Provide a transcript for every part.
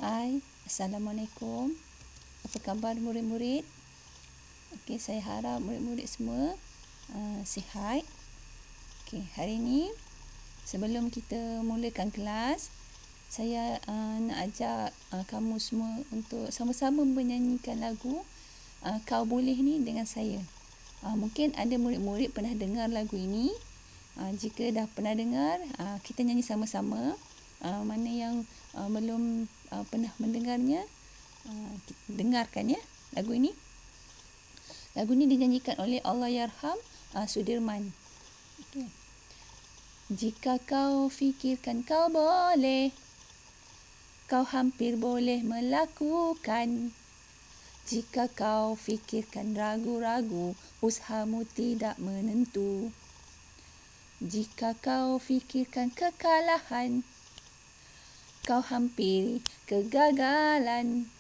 Hai, Assalamualaikum. Apa khabar murid-murid? Okey, saya harap murid-murid semua sihat. Okey, hari ini sebelum kita mulakan kelas, saya nak ajak kamu semua untuk sama-sama menyanyikan lagu Kau Boleh ni dengan saya. Mungkin ada murid-murid pernah dengar lagu ini. Jika dah pernah dengar, kita nyanyi sama-sama. Mana yang belum pernah mendengarnya, dengarkan ya lagu ini. Lagu ini dinyanyikan oleh Allahyarham Sudirman. Okay. Jika kau fikirkan kau boleh, kau hampir boleh melakukan. Jika kau fikirkan ragu-ragu, usahamu tidak menentu. Jika kau fikirkan kekalahan, kau hampiri kegagalan.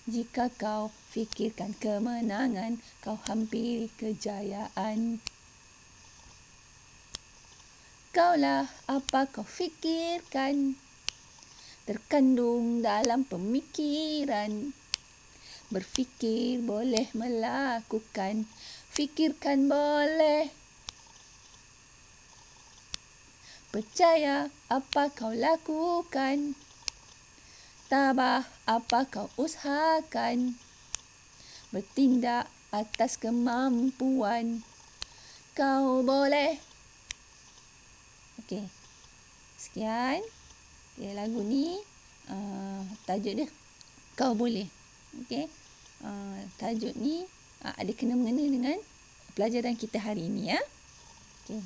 Jika kau fikirkan kemenangan, kau hampiri kejayaan. Kaulah apa kau fikirkan, terkandung dalam pemikiran. Berfikir boleh melakukan, fikirkan boleh. Percaya apa kau lakukan, tabah apa kau usahakan. Bertindak atas kemampuan, kau boleh. Okey, sekian. Okay, lagu ni tajuk dia Kau Boleh. Okey, tajuk ni ada kena-mengena dengan pelajaran kita hari ini ya. Okey,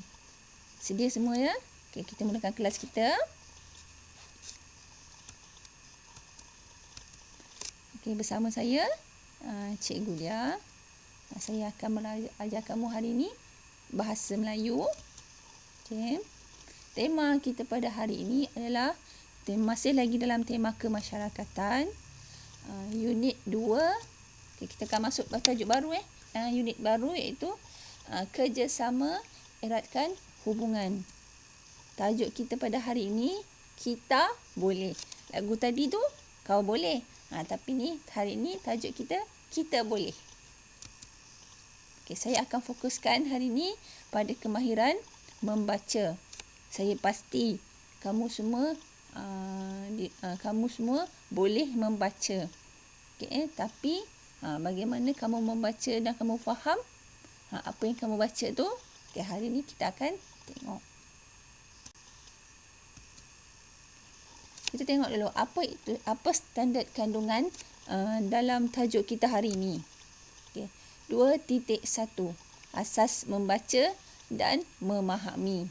sedia semua ya? Okey, kita mulakan kelas kita. Okey, bersama saya Cikgu Lia. Saya akan ajar kamu hari ini bahasa Melayu. Okey. Tema kita pada hari ini adalah masih lagi dalam tema kemasyarakatan. Unit 2. Okay, kita akan masuk tajuk baru unit baru iaitu kerjasama eratkan hubungan. Tajuk kita pada hari ini, kita boleh. Lagu tadi tu kau boleh. Tapi ni hari ini tajuk kita boleh. Okay, saya akan fokuskan hari ini pada kemahiran membaca. Saya pasti kamu semua boleh membaca. Okay, tapi bagaimana kamu membaca dan kamu faham apa yang kamu baca tu? Okay, hari ini kita akan tengok. Kita tengok dulu apa standard kandungan dalam tajuk kita hari ini. Okay. 2.1 Asas membaca dan memahami.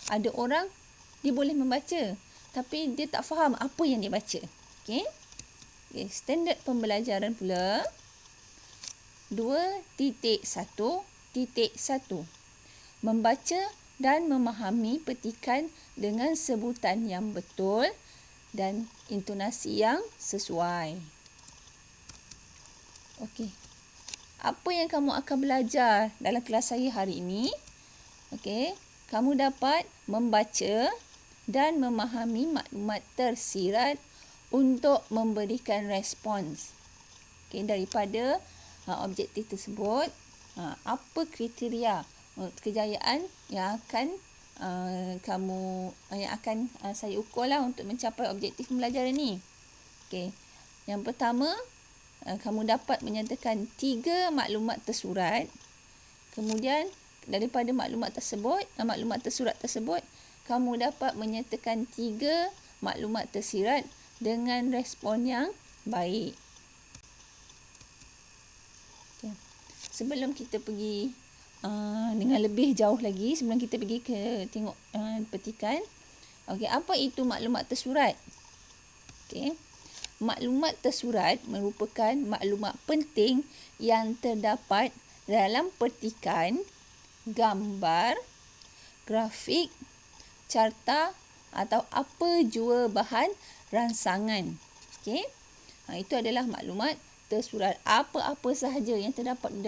Ada orang dia boleh membaca tapi dia tak faham apa yang dia baca. Okey. Okay. Standard pembelajaran pula 2.1.1 Membaca dan memahami petikan dengan sebutan yang betul dan intonasi yang sesuai. Okey. Apa yang kamu akan belajar dalam kelas saya hari ini? Okey, kamu dapat membaca dan memahami maklumat tersirat untuk memberikan respons. Okey, daripada objektif tersebut, apa kriteria kejayaan yang akan saya ukurlah untuk mencapai objektif pembelajaran ni. Okey. Yang pertama, kamu dapat menyatakan 3 maklumat tersurat. Kemudian daripada maklumat tersurat tersebut, kamu dapat menyatakan 3 maklumat tersirat dengan respon yang baik. Okay. Sebelum kita pergi dengan lebih jauh lagi, sebelum kita pergi ke tengok petikan. Okey, apa itu maklumat tersurat? Okey. Maklumat tersurat merupakan maklumat penting yang terdapat dalam petikan, gambar, grafik, carta atau apa jua bahan rangsangan. Okey. Itu adalah maklumat tersurat. Apa-apa sahaja yang terdapat di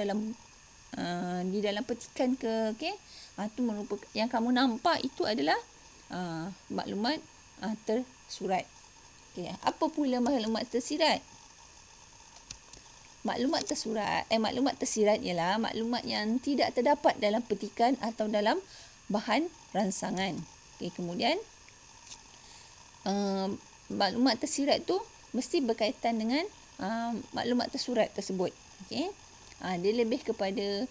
dalam petikan itu merupakan yang kamu nampak itu adalah maklumat tersurat. Okey, apa pula maklumat tersirat? Maklumat tersirat ialah maklumat yang tidak terdapat dalam petikan atau dalam bahan ransangan. Okey, kemudian maklumat tersirat tu mesti berkaitan dengan maklumat tersurat tersebut. Okey. Dia lebih kepada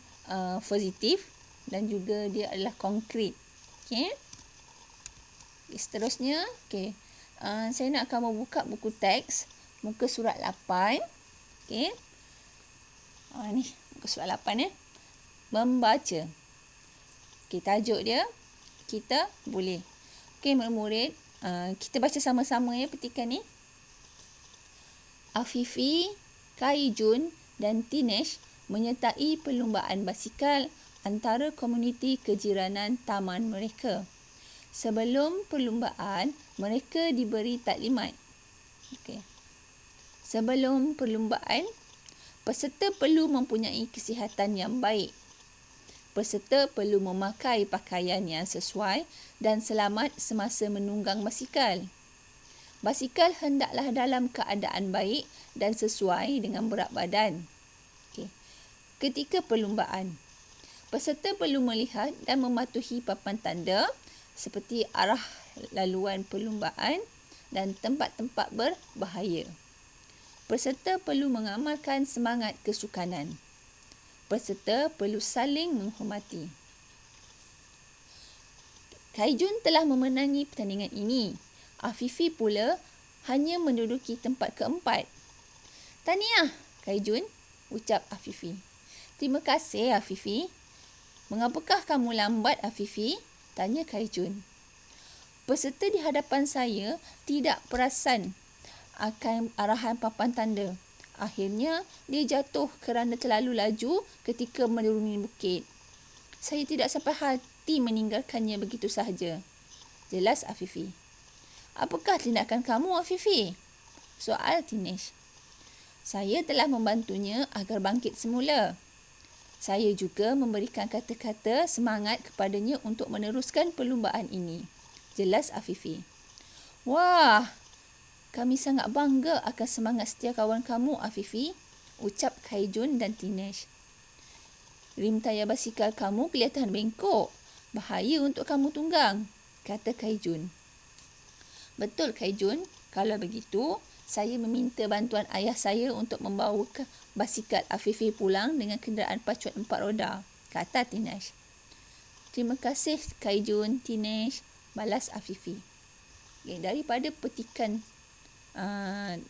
positif dan juga dia adalah konkret. Okey. Seterusnya, okey. Saya nak kamu buka buku teks muka surat 8. Okey. Ni muka surat 8 membaca. Okey, tajuk dia kita boleh. Okey, murid-murid, kita baca sama-sama ya petikan ni. Afifi, Kaijun dan Tinesh menyertai perlumbaan basikal antara komuniti kejiranan taman mereka. Sebelum perlumbaan, mereka diberi taklimat. Okey. Sebelum perlumbaan, peserta perlu mempunyai kesihatan yang baik. Peserta perlu memakai pakaian yang sesuai dan selamat semasa menunggang basikal. Basikal hendaklah dalam keadaan baik dan sesuai dengan berat badan. Okey. Ketika perlumbaan, peserta perlu melihat dan mematuhi papan tanda seperti arah laluan perlumbaan dan tempat-tempat berbahaya. Peserta perlu mengamalkan semangat kesukanan. Peserta perlu saling menghormati. Kaijun telah memenangi pertandingan ini. Afifi pula hanya menduduki tempat keempat. Tahniah, Kaijun, ucap Afifi. Terima kasih, Afifi. Mengapakah kamu lambat, Afifi? Tanya Kaijun. Peserta di hadapan saya tidak perasan akan arahan papan tanda. Akhirnya, dia jatuh kerana terlalu laju ketika menuruni bukit. Saya tidak sampai hati meninggalkannya begitu sahaja. Jelas Afifi. Apakah tindakan kamu, Afifi? Soal Tinesh. Saya telah membantunya agar bangkit semula. Saya juga memberikan kata-kata semangat kepadanya untuk meneruskan perlumbaan ini. Jelas Afifi. Wah, kami sangat bangga akan semangat setia kawan kamu, Afifi, ucap Kaijun dan Tinesh. Rim tayar basikal kamu kelihatan bengkok. Bahaya untuk kamu tunggang, kata Kaijun. Betul, Kaijun. Kalau begitu, saya meminta bantuan ayah saya untuk membawa basikal Afifi pulang dengan kenderaan pacuan 4 roda, kata Tinesh. Terima kasih, Kaijun, Tinesh, balas Afifi. Okay, daripada petikan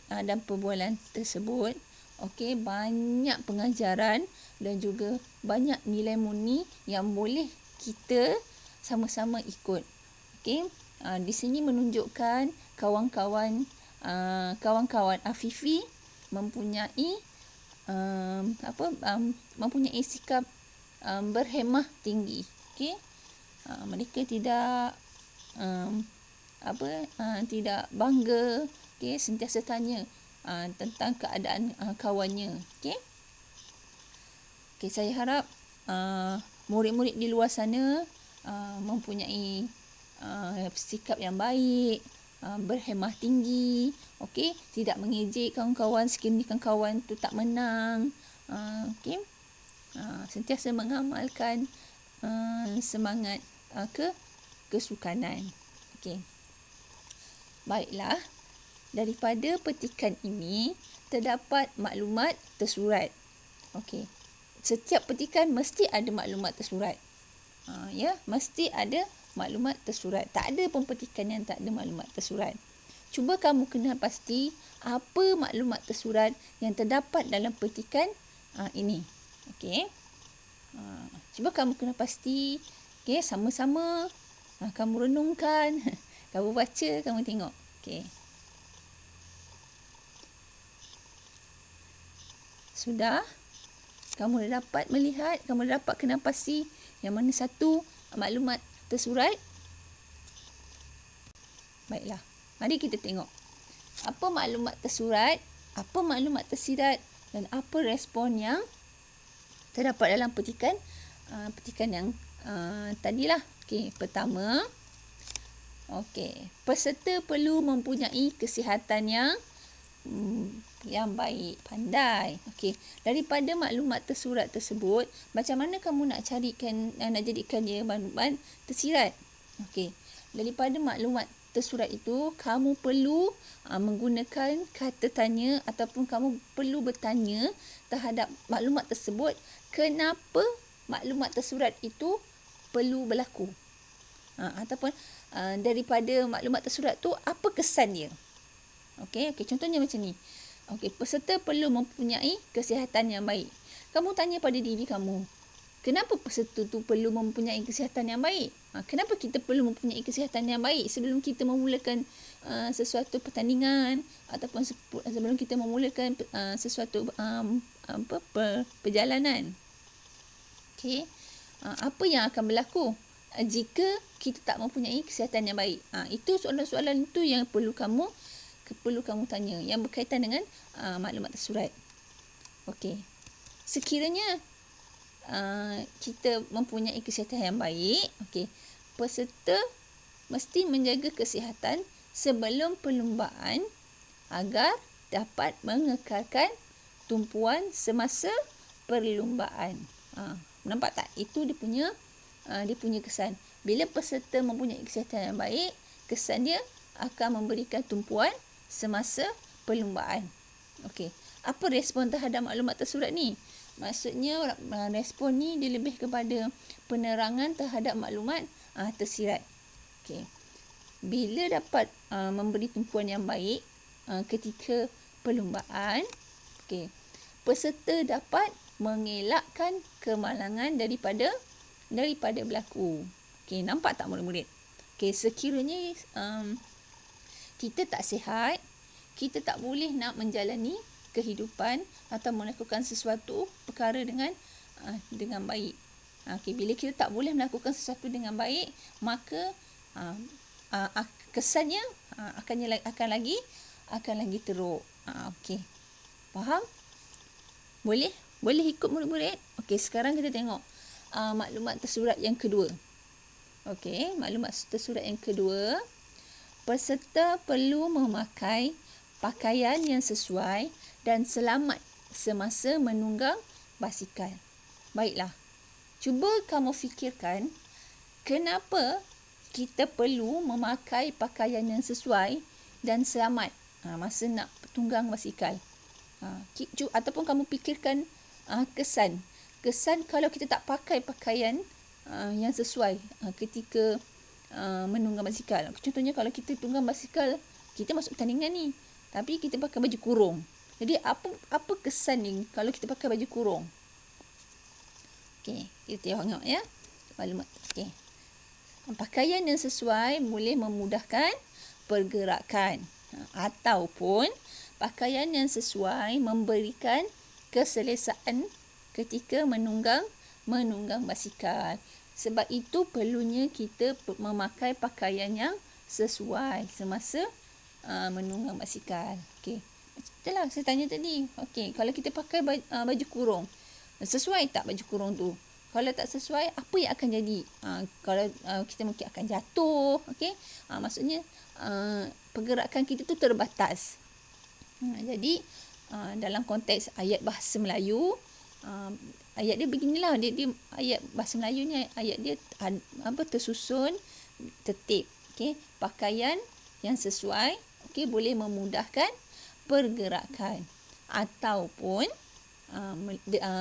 dan perbualan tersebut, okey, banyak pengajaran dan juga banyak nilai murni yang boleh kita sama-sama ikut. Okey, di sini menunjukkan kawan-kawan Afifi mempunyai mempunyai sikap berhemah tinggi. Okey, mereka tidak tidak bangga. Okey, sentiasa tanya tentang keadaan kawannya. Okey. Okey, saya harap murid-murid di luar sana mempunyai sikap yang baik, berhemah tinggi, okey, tidak mengejek kawan-kawan sekiranya kawan tu tak menang. Okey. Sentiasa mengamalkan semangat kesukanan. Okey. Baiklah. Daripada petikan ini terdapat maklumat tersurat. Okey. Setiap petikan mesti ada maklumat tersurat. Ya, mesti ada maklumat tersurat. Tak ada pun petikan yang tak ada maklumat tersurat. Cuba kamu kenal pasti apa maklumat tersurat yang terdapat dalam petikan ini. Okey. Cuba kamu kenal pasti. Okey, sama-sama kamu renungkan, kamu baca, kamu tengok. Okey. Sudah? Kamu dah dapat melihat, kamu dah dapat kenal pasti yang mana satu maklumat tersurat? Baiklah, mari kita tengok. Apa maklumat tersurat, apa maklumat tersirat dan apa respon yang terdapat dalam petikan yang tadilah. Okey, pertama, Okey, peserta perlu mempunyai kesihatan yang baik, pandai. Okey, daripada maklumat tersurat tersebut, macam mana kamu nak jadikan dia maklumat tersirat? Okey, daripada maklumat tersurat itu, kamu perlu menggunakan kata tanya ataupun kamu perlu bertanya terhadap maklumat tersebut, kenapa maklumat tersurat itu perlu berlaku? Ataupun daripada maklumat tersurat tu, apa kesan dia? Okey, contohnya macam ni. Okey, peserta perlu mempunyai kesihatan yang baik. Kamu tanya pada diri kamu, kenapa peserta tu perlu mempunyai kesihatan yang baik? Kenapa kita perlu mempunyai kesihatan yang baik sebelum kita memulakan sesuatu pertandingan ataupun sebelum kita memulakan sesuatu perjalanan? Okey, apa yang akan berlaku jika kita tak mempunyai kesihatan yang baik? Itu soalan-soalan itu yang perlu kamu tanya yang berkaitan dengan maklumat tersurat. Okey. Sekiranya kita mempunyai kesihatan yang baik, okey, peserta mesti menjaga kesihatan sebelum perlumbaan agar dapat mengekalkan tumpuan semasa perlumbaan. Nampak tak? Itu dia punya kesan. Bila peserta mempunyai kesihatan yang baik, kesan dia akan memberikan tumpuan semasa perlumbaan. Okey. Apa respon terhadap maklumat tersurat ni? Maksudnya respon ni dia lebih kepada penerangan terhadap maklumat tersirat. Okey. Bila dapat memberi tumpuan yang baik ketika perlumbaan, okey, peserta dapat mengelakkan kemalangan daripada berlaku. Okey, nampak tak murid-murid? Okey, sekiranya kita tak sihat, kita tak boleh nak menjalani kehidupan atau melakukan sesuatu perkara dengan baik. Okey, bila kita tak boleh melakukan sesuatu dengan baik, maka kesannya akan lagi teruk. Okey. Faham? Boleh ikut murid-murid? Okey, sekarang kita tengok maklumat tersurat yang kedua. Okey, maklumat tersurat yang kedua. Peserta perlu memakai pakaian yang sesuai dan selamat semasa menunggang basikal. Baiklah. Cuba kamu fikirkan kenapa kita perlu memakai pakaian yang sesuai dan selamat masa nak tunggang basikal. Ataupun kamu fikirkan kesan kalau kita tak pakai pakaian yang sesuai ketika menunggang basikal. Contohnya kalau kita tunggang basikal, kita masuk pertandingan ni, tapi kita pakai baju kurung. Jadi apa kesan ni kalau kita pakai baju kurung? Okey, kita tengok ya. Maklumat. Okey. Pakaian yang sesuai boleh memudahkan pergerakan ataupun pakaian yang sesuai memberikan keselesaan ketika menunggang basikal. Sebab itu perlunya kita memakai pakaian yang sesuai semasa menunggang basikal. Okey. Itulah saya tanya tadi. Okey, kalau kita pakai baju kurung, sesuai tak baju kurung tu? Kalau tak sesuai, apa yang akan jadi? Kalau kita mungkin akan jatuh. Okey. Maksudnya pergerakan kita tu terbatas. Jadi dalam konteks ayat bahasa Melayu, ayat dia beginilah, dia ayat bahasa Melayu ni, ayat dia tersusun tertib. Okey, pakaian yang sesuai, okey, boleh memudahkan pergerakan. Ataupun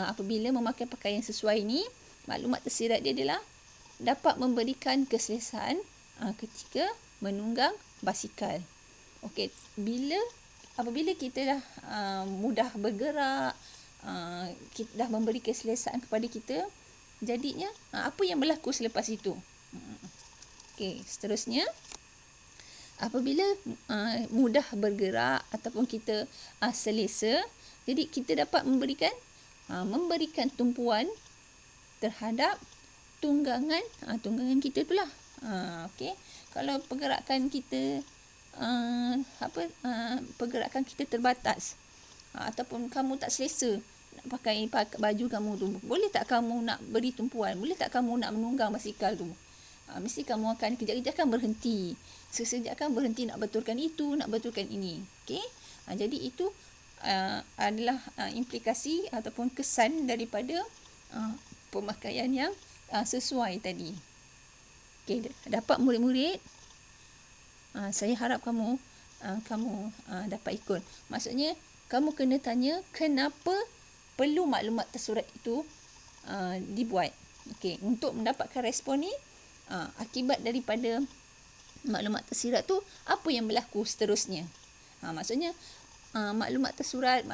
apabila memakai pakaian sesuai ni, maklumat tersirat dia adalah dapat memberikan keselesaan ketika menunggang basikal. Okey, apabila kita dah mudah bergerak, kita dah memberi keselesaan kepada kita, jadinya apa yang berlaku selepas itu? Okey, seterusnya apabila mudah bergerak ataupun kita selesa, jadi kita dapat memberikan tumpuan terhadap tunggangan kita itulah. Okey, kalau pergerakan kita pergerakan kita terbatas, ataupun kamu tak selesa nak pakai baju kamu tu, boleh tak kamu nak beri tumpuan? Boleh tak kamu nak menunggang basikal tu? Mesti kamu akan kejap-kejap kan berhenti. Sekejap kan berhenti nak betulkan itu, nak betulkan ini. Okey. Jadi itu adalah implikasi ataupun kesan daripada pemakaian yang sesuai tadi. Okey, dapat murid-murid. Saya harap kamu dapat ikut. Maksudnya kamu kena tanya kenapa perlu maklumat tersurat itu dibuat. Okey, untuk mendapatkan respon ni akibat daripada maklumat tersirat tu apa yang berlaku seterusnya. Maksudnya maklumat tersirat,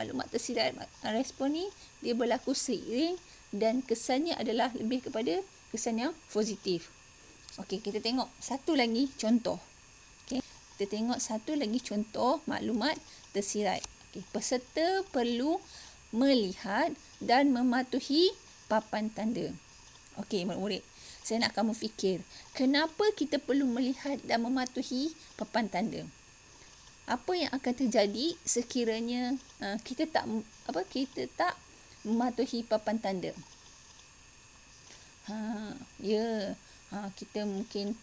respon ni dia berlaku seiring dan kesannya adalah lebih kepada kesan yang positif. Okey, kita tengok satu lagi contoh. Okey, kita tengok satu lagi contoh maklumat tersirat. Okey, peserta perlu melihat dan mematuhi papan tanda. Okey, murid-murid, saya nak kamu fikir, kenapa kita perlu melihat dan mematuhi papan tanda? Apa yang akan terjadi sekiranya kita tak mematuhi papan tanda? Kita mungkin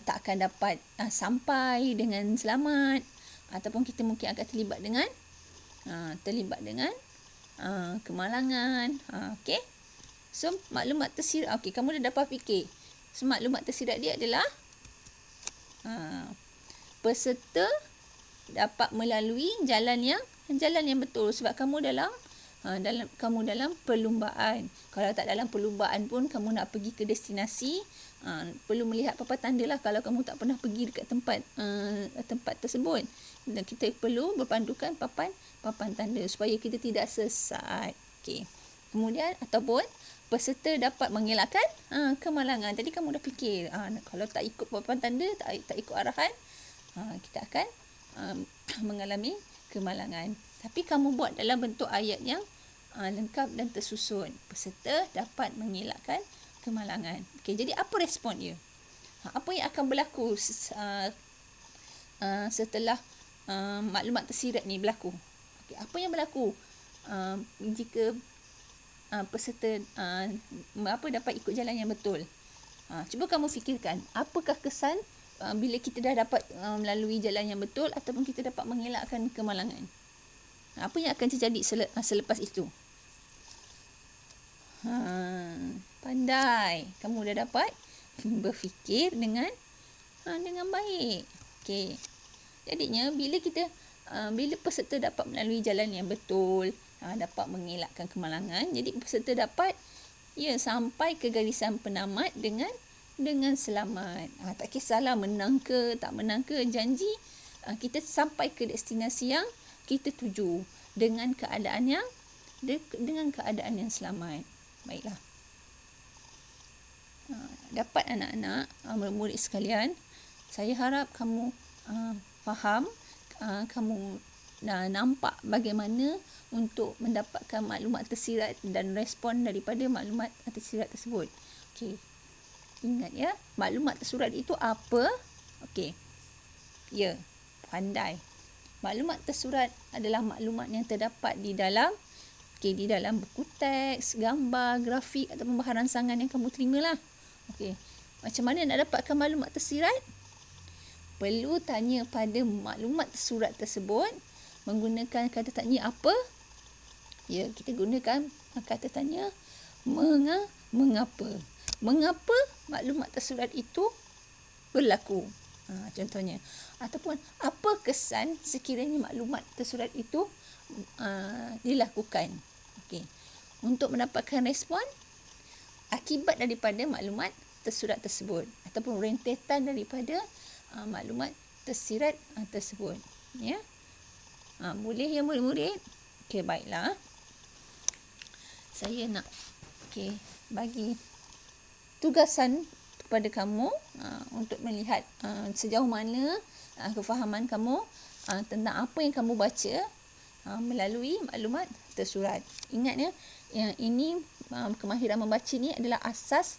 tak akan dapat sampai dengan selamat, ataupun kita mungkin akan terlibat dengan kemalangan. Okey. So maklumat tersirat, okey, kamu dah dapat fikir. So maklumat tersirat dia adalah peserta dapat melalui jalan yang betul, sebab kamu dalam perlumbaan. Kalau tak dalam perlumbaan pun kamu nak pergi ke destinasi, perlu melihat papan tanda lah kalau kamu tak pernah pergi dekat tempat tersebut. Dan kita perlu berpandukan papan tanda supaya kita tidak sesat. Okey. Kemudian ataupun peserta dapat mengelakkan kemalangan. Tadi kamu dah fikir, kalau tak ikut papan tanda, tak ikut arahan, kita akan mengalami kemalangan. Tapi kamu buat dalam bentuk ayat yang lengkap dan tersusun. Peserta dapat mengelakkan kemalangan. Okey, jadi apa respon dia? Apa yang akan berlaku setelah maklumat tersirat ni berlaku? Okey, apa yang berlaku jika peserta dapat ikut jalan yang betul? Cuba kamu fikirkan, apakah kesan bila kita dah dapat melalui jalan yang betul ataupun kita dapat mengelakkan kemalangan? Apa yang akan terjadi selepas itu? Pandai. Kamu dah dapat berfikir dengan baik. Okey. Jadinya bila peserta dapat melalui jalan yang betul, dapat mengelakkan kemalangan, jadi peserta dapat sampai ke garisan penamat dengan selamat. Tak kisahlah menang ke tak menang ke, janji kita sampai ke destinasi yang kita tuju dengan keadaan yang selamat. Baiklah. Dapat anak-anak, murid-murid sekalian, saya harap kamu faham, kamu nampak bagaimana untuk mendapatkan maklumat tersirat dan respon daripada maklumat tersirat tersebut. Okey. Ingat ya, maklumat tersurat itu apa? Okey. Ya, pandai. Maklumat tersurat adalah maklumat yang terdapat di dalam buku teks, gambar, grafik atau bahan rangsangan yang kamu terimalah. Okey. Macam mana nak dapatkan maklumat tersirat? Perlu tanya pada maklumat tersurat tersebut menggunakan kata tanya apa? Ya, kita gunakan kata tanya mengapa. Mengapa maklumat tersurat itu berlaku? Contohnya. Ataupun apa kesan sekiranya maklumat tersurat itu dilakukan. Okey. Untuk mendapatkan respon akibat daripada maklumat tersurat tersebut ataupun rentetan daripada maklumat tersirat tersebut. Ya. Boleh ya murid-murid? Okey, baiklah. Saya nak bagi tugasan kepada kamu untuk melihat sejauh mana kefahaman kamu tentang apa yang kamu baca melalui maklumat tersurat. Ingat ya, ini kemahiran membaca ni adalah asas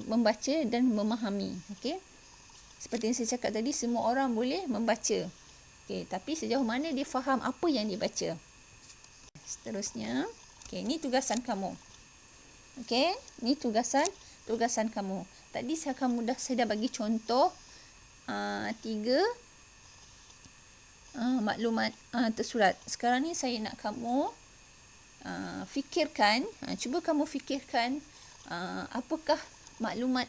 membaca dan memahami. Okey. Seperti yang saya cakap tadi, semua orang boleh membaca. Okey, tapi sejauh mana dia faham apa yang dia baca. Seterusnya, ini tugasan kamu. Okey, ini tugasan kamu. Tadi saya dah bagi contoh 3 maklumat tersurat. Sekarang ni saya nak kamu fikirkan, cuba kamu fikirkan apakah maklumat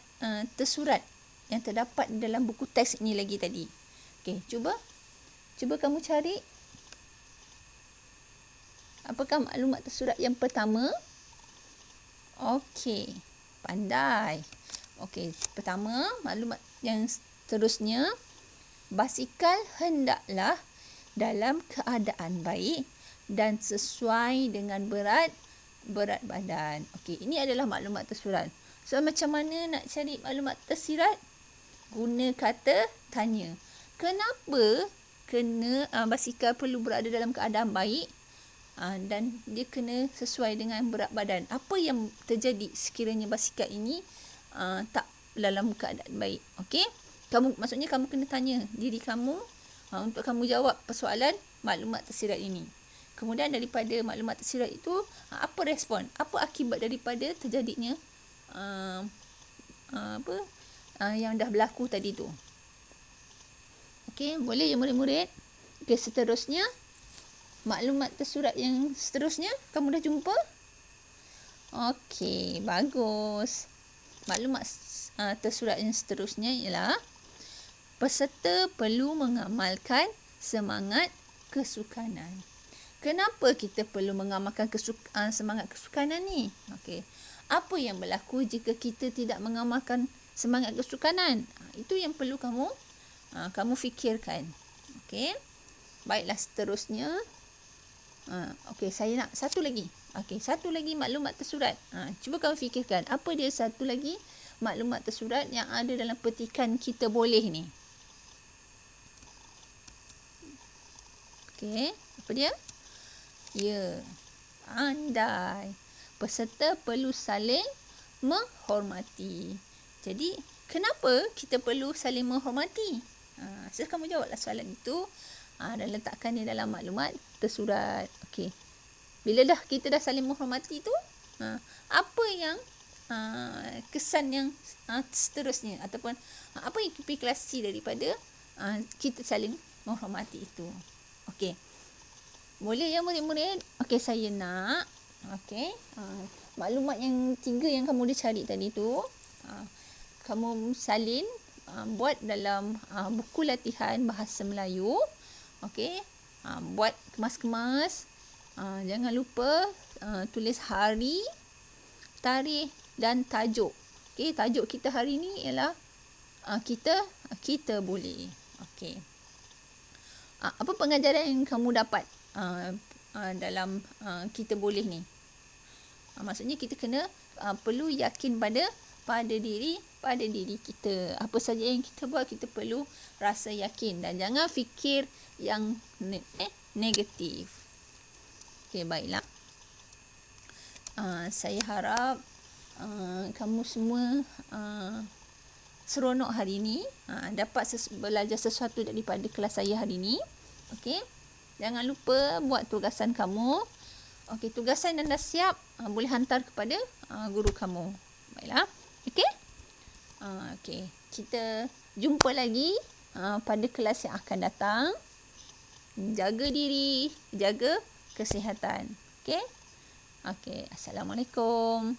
tersurat yang terdapat dalam buku teks ini lagi tadi. Okey, cuba kamu cari apakah maklumat tersurat yang pertama. Okey, pandai. Okey, pertama, maklumat yang seterusnya, basikal hendaklah dalam keadaan baik dan sesuai dengan berat badan. Okey, ini adalah maklumat tersurat. So, macam mana nak cari maklumat tersirat? Guna kata tanya. Kenapa basikal perlu berada dalam keadaan baik dan dia kena sesuai dengan berat badan? Apa yang terjadi sekiranya basikal ini tak dalam keadaan baik? Okey? Maksudnya kamu kena tanya diri kamu untuk kamu jawab persoalan maklumat tersirat ini. Kemudian daripada maklumat tersirat itu, apa respon? Apa akibat daripada terjadinya yang dah berlaku tadi tu? Okey, boleh ya murid-murid? Okey, seterusnya maklumat tersurat yang seterusnya kamu dah jumpa? Okey, bagus. Maklumat tersurat yang seterusnya ialah peserta perlu mengamalkan semangat kesukanan. Kenapa kita perlu mengamalkan semangat kesukanan ni? Okey. Apa yang berlaku jika kita tidak mengamalkan semangat kesukanan? Itu yang perlu kamu fikirkan. Okey. Baiklah, seterusnya. Okey, saya nak satu lagi. Okey, satu lagi maklumat tersurat. Cuba kamu fikirkan, apa dia satu lagi maklumat tersurat yang ada dalam petikan kita boleh ni? Okey, apa dia? Ya, andai. Peserta perlu saling menghormati. Jadi, kenapa kita perlu saling menghormati? So, kamu jawablah soalan itu dan letakkan dia dalam maklumat tersurat. Okey. Bila kita dah saling menghormati tu, apa yang kesan yang seterusnya ataupun apa implikasi daripada kita saling menghormati itu? Okey. Boleh ya murid-murid? Okey, saya nak maklumat yang 3 yang kamu dah cari tadi tu, kamu salin buat dalam buku latihan bahasa Melayu. Okey. Buat kemas-kemas. Jangan lupa tulis hari, tarikh dan tajuk. Okey, tajuk kita hari ni ialah kita boleh. Okey. Apa pengajaran yang kamu dapat dalam kita boleh ni? Maksudnya kita kena perlu yakin pada diri kita. Apa saja yang kita buat, kita perlu rasa yakin dan jangan fikir yang negatif. Okey, baiklah. Saya harap kamu semua seronok hari ini, dapat belajar sesuatu daripada kelas saya hari ini. Okey. Jangan lupa buat tugasan kamu. Okey, tugasan dah siap, boleh hantar kepada guru kamu. Baiklah. Okey. Okey, kita jumpa lagi pada kelas yang akan datang. Jaga diri, jaga kesihatan. Okey. Okey, assalamualaikum.